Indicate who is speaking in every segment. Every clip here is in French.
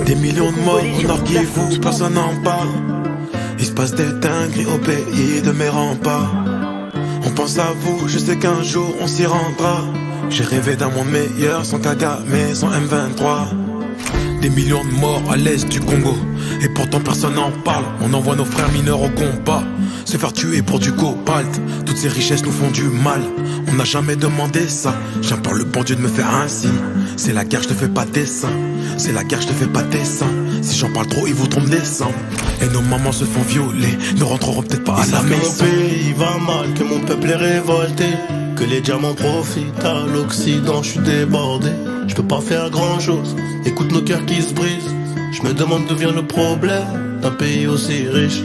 Speaker 1: Des millions de morts au nord qui vous, personne n'en parle. Il se passe des dingueries au pays de mes remparts. On pense à vous, je sais qu'un jour on s'y rendra. J'ai rêvé d'un monde meilleur sans Kagame, sans M23. Des millions de morts à l'est du Congo, et pourtant personne n'en parle. On envoie nos frères mineurs au combat, se faire tuer pour du cobalt. Toutes ces richesses nous font du mal, on n'a jamais demandé ça. J'implore le bon Dieu de me faire un signe. C'est la guerre, je te fais pas dessin. C'est la guerre, je te fais pas dessin. Si j'en parle trop, ils voudront me descendre. Et nos mamans se font violer, ne rentreront peut-être pas à la maison.
Speaker 2: Mon pays va mal, que mon peuple est révolté, que les diamants profitent à l'Occident. Je suis débordé, je peux pas faire grand chose. Écoute nos cœurs qui se brisent. Je me demande d'où vient le problème d'un pays aussi riche.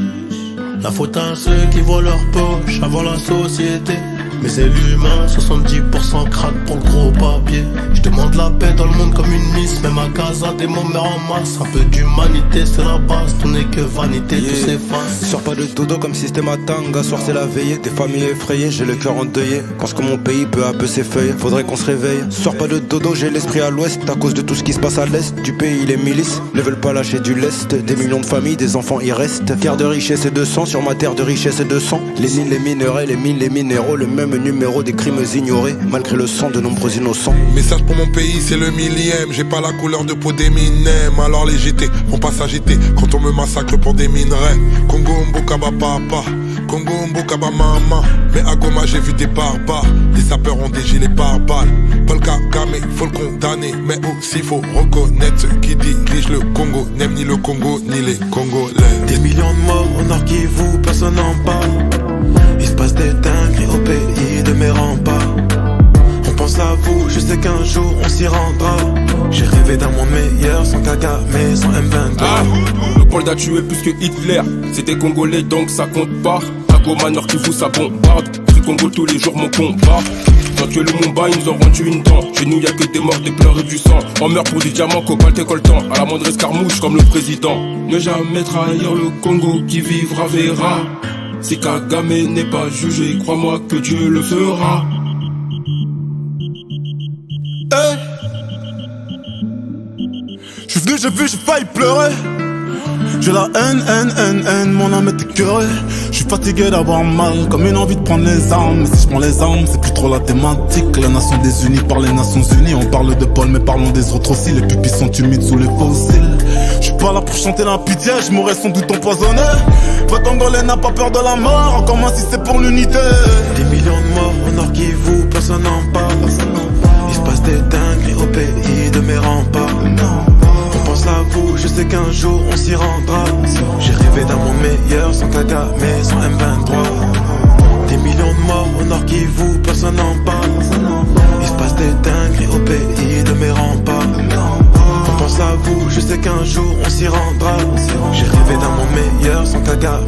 Speaker 2: La faute à ceux qui voient leur poche avant la société. Mais c'est l'humain, 70% craque pour le gros papier. Je demande la paix dans le monde comme une miss. Même à casa, des moments en masse. Un peu d'humanité, c'est la base. Tout n'est que vanité, tout s'efface.
Speaker 3: Sors pas de dodo comme si c'était ma tanga. Soir c'est la veillée, des familles effrayées. J'ai le cœur endeuillé, pense que mon pays peu à peu s'effeuille. Faudrait qu'on se réveille. Sors pas de dodo, j'ai l'esprit à l'ouest. À cause de tout ce qui se passe à l'est du pays, les milices ne veulent pas lâcher du lest. Des millions de familles, des enfants y restent. Terre de richesse et de sang, sur ma terre de richesse et de sang. Les mines, les minerais, les mines, les minéraux. Le même numéro des crimes ignorés, malgré le sang de nombreux innocents.
Speaker 4: Message pour mon pays, c'est le millième. J'ai pas la couleur de peau d'Eminem. Alors les GT vont pas s'agiter quand on me massacre pour des minerais. Congo Mbokaba papa, Congo Mbokaba maman. Mais à Goma j'ai vu des barbares. Les sapeurs ont des gilets pare-balles. Paul Kagame, faut le condamner. Mais aussi faut reconnaître ceux qui dirigent le Congo. N'aiment ni le Congo ni les Congolais.
Speaker 1: Des millions de morts au nord qui vous, personne n'en parle. Il se passe des dingueries au pays de mes remparts. On pense à vous, je sais qu'un jour on s'y rendra. J'ai rêvé d'un monde meilleur sans Kagame, sans M23.
Speaker 5: Le Paul a tué plus que Hitler. C'était congolais donc ça compte pas. À Goma Nord qui vous ça bombarde. Pris Congo tous les jours mon combat. Tant que le Mumbai ils nous ont rendu une dent. Chez nous y'a que des morts, des pleurs et du sang. On meurt pour des diamants, cobalt et coltan. À la moindre escarmouche comme le président. Ne jamais trahir le Congo, qui vivra verra. Si Kagame n'est pas jugé, crois-moi que Dieu le fera.
Speaker 6: Hey. J'suis venu, j'ai vu, j'ai failli pleurer. J'ai la haine, mon âme est écœurée. J'suis fatigué d'avoir mal, comme une envie de prendre les armes. Mais si j'prends les armes, c'est plus trop la thématique. La nation désunies par les Nations Unies. On parle de Paul, mais parlons des autres aussi. Les pupilles sont humides sous les fossiles. J'suis pas là pour chanter la pitié, j'mourrais sans doute empoisonné. Vrai Congolais n'a pas peur de la mort, encore moins si c'est pour l'unité.
Speaker 1: Des millions de morts au nord qui vous, personne n'en parle. Il se passe des dingueries au pays de mes remparts. On pense à vous, je sais qu'un jour on s'y rendra. J'ai rêvé d'un monde meilleur sans Kagame, sans M23. Des millions de morts au nord qui vous, personne n'en parle. Il se passe des dingueries au pays de mes remparts. On pense à vous, je sais qu'un jour on s'y rendra. J'ai rêvé d'un monde meilleur sans Kagame,